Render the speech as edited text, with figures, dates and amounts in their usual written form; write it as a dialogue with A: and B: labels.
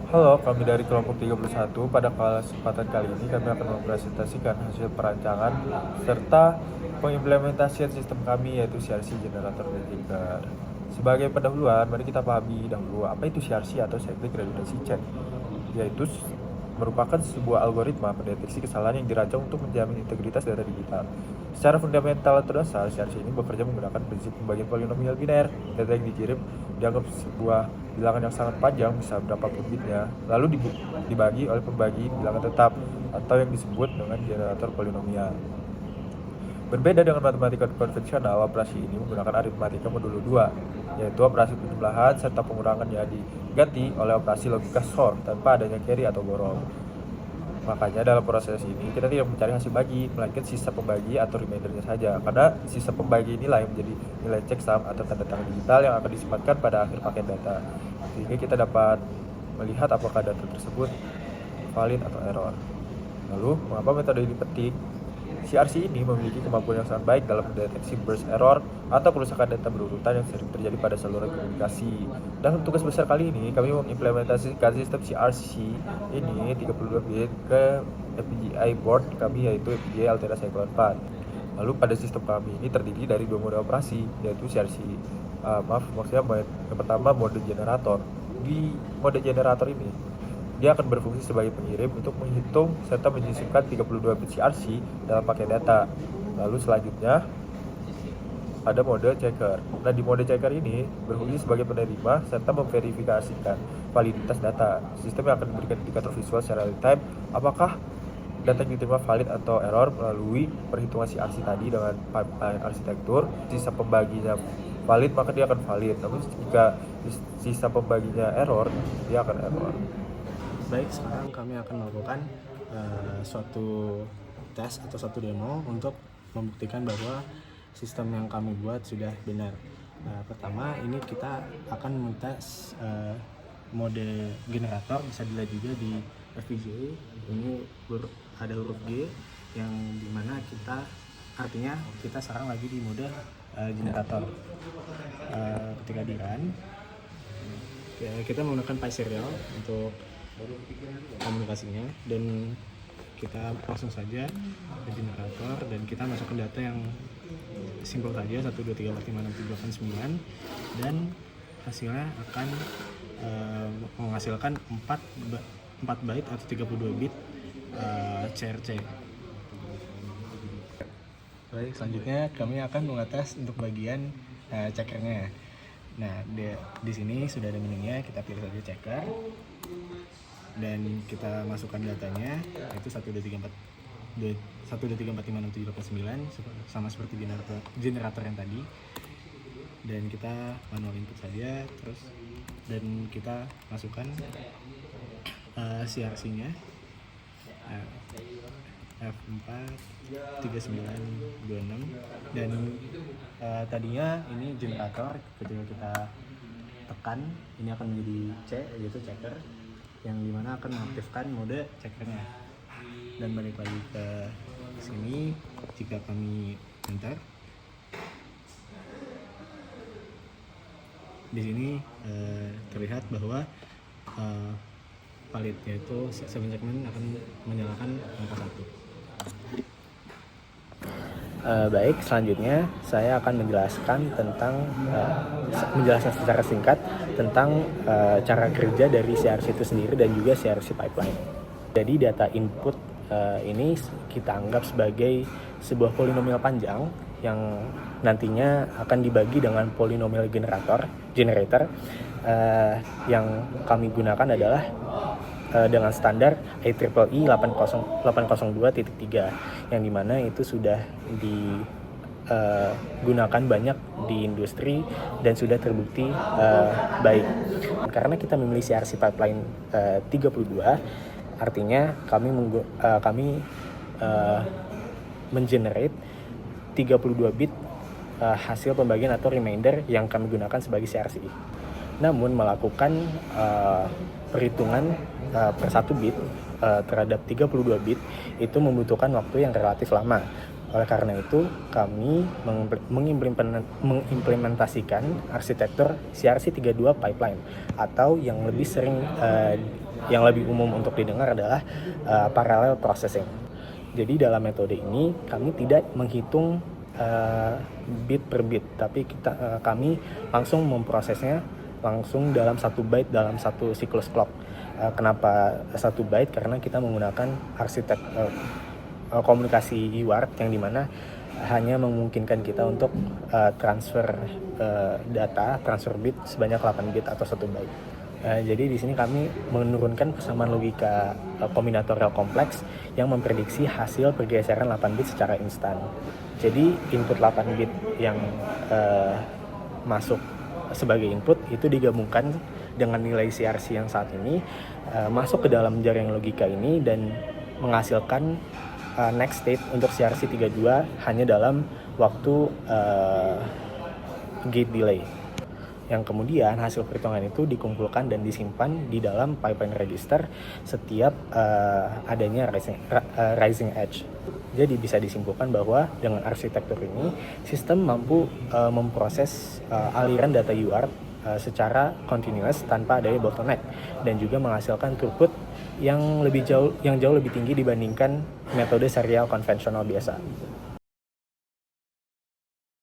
A: Halo, kami dari kelompok 31. Pada kesempatan kali ini kami akan mempresentasikan hasil perancangan serta pengimplementasian sistem kami yaitu CRC Generator dan Trigger. Sebagai pendahuluan, mari kita pahami dahulu apa itu CRC atau Cyclic Redundancy Check, yaitu merupakan sebuah algoritma pendeteksi kesalahan yang dirancang untuk menjamin integritas data digital. Secara fundamental atau dasar, CRC ini bekerja menggunakan prinsip pembagian polinomial biner. Data yang dikirim dianggap sebuah bilangan yang sangat panjang, bisa berapapun bitnya, lalu dibagi oleh pembagi bilangan tetap atau yang disebut dengan generator polinomial. Berbeda dengan matematika konvensional, operasi ini menggunakan aritmatika modulo 2, yaitu operasi penjumlahan serta pengurangannya diganti oleh operasi logika sort tanpa adanya carry atau borong. Makanya dalam proses ini kita tidak mencari hasil bagi, melainkan sisa pembagi atau remindernya saja, karena sisa pembagi inilah yang menjadi nilai checksum atau tanda tangan digital yang akan disematkan pada akhir paket data, sehingga kita dapat melihat apakah data tersebut valid atau error. Lalu, mengapa metode ini penting? CRC ini memiliki kemampuan yang sangat baik dalam mendeteksi burst error atau kerusakan data berurutan yang sering terjadi pada saluran komunikasi. Dan untuk tugas besar kali ini, kami mengimplementasikan sistem CRC ini 32 bit ke FPGA board kami, yaitu FPGA Altera Cyclone 4. Lalu pada sistem kami ini terdiri dari dua mode operasi, yaitu CRC. Yang pertama mode generator. Di mode generator ini, dia akan berfungsi sebagai pengirim untuk menghitung serta menyisipkan 32 bit CRC dalam paket data. Lalu selanjutnya ada mode checker. Nah, di mode checker ini berfungsi sebagai penerima serta memverifikasikan validitas data. Sistem yang akan memberikan indikator visual secara real time apakah data yang diterima valid atau error melalui perhitungan CRC tadi dengan pipeline arsitektur. Sisa pembaginya valid, maka dia akan valid. Namun jika sisa pembaginya error, dia akan error.
B: Baik, sekarang kami akan melakukan suatu tes atau suatu demo untuk membuktikan bahwa sistem yang kami buat sudah benar. Pertama, ini kita akan mentes mode generator, bisa dilihat juga di FPGA. Ini ada huruf G yang dimana artinya kita sekarang lagi di mode generator. Ketika di run, kita menggunakan PySerial untuk komunikasinya, dan kita langsung saja ke generator dan kita masukkan data yang simpel saja 1, 2, 3, 4, 5, 6, 7, 8, 9, dan hasilnya akan menghasilkan 4 byte atau 32 bit CRC. Baik, selanjutnya kami akan mengetes untuk bagian checkernya. Nah, di sini sudah ada menunya, kita pilih saja checker dan kita masukkan datanya, yaitu 1, 2, 3, 4, 5, 6, 7, 8, 9, sama seperti generator yang tadi, dan kita manual input saja terus, dan kita masukkan CRC nya F4 3926, dan tadinya ini generator, ketika kita tekan ini akan menjadi C, yaitu checker, yang dimana akan mengaktifkan mode checkernya. Dan balik lagi ke sini, jika kami enter, di sini terlihat bahwa valid, yaitu 7 segment akan menyalakan angka 1. Baik, selanjutnya saya akan menjelaskan secara singkat tentang cara kerja dari CRC itu sendiri dan juga CRC pipeline. Jadi data input ini kita anggap sebagai sebuah polinomial panjang yang nantinya akan dibagi dengan polinomial generator. Yang kami gunakan adalah dengan standar IEEE 802.3, yang dimana itu sudah digunakan banyak di industri dan sudah terbukti baik. Karena kita memilih CRC pipeline 32, artinya kami mengenerate 32 bit hasil pembagian atau remainder yang kami gunakan sebagai CRC. Namun melakukan perhitungan per 1 bit terhadap 32 bit itu membutuhkan waktu yang relatif lama. Oleh karena itu, kami mengimplementasikan arsitektur CRC 32 pipeline, atau yang lebih sering yang lebih umum untuk didengar adalah parallel processing. Jadi dalam metode ini kami tidak menghitung bit per bit, tapi kami langsung memprosesnya langsung dalam 1 byte dalam 1 siklus clock. Kenapa 1 byte? Karena kita menggunakan komunikasi UART yang dimana hanya memungkinkan kita untuk transfer data, transfer bit sebanyak 8 bit atau 1 byte. Jadi di sini kami menurunkan persamaan logika kombinatorial kompleks yang memprediksi hasil pergeseran 8 bit secara instan. Jadi input 8 bit yang masuk sebagai input itu digabungkan dengan nilai CRC yang saat ini masuk ke dalam jaring logika ini dan menghasilkan next state untuk CRC 32 hanya dalam waktu gate delay. Yang kemudian hasil perhitungan itu dikumpulkan dan disimpan di dalam pipeline register setiap adanya rising edge. Jadi bisa disimpulkan bahwa dengan arsitektur ini sistem mampu memproses aliran data UART secara continuous tanpa adanya bottleneck dan juga menghasilkan throughput yang jauh lebih tinggi dibandingkan metode serial konvensional biasa.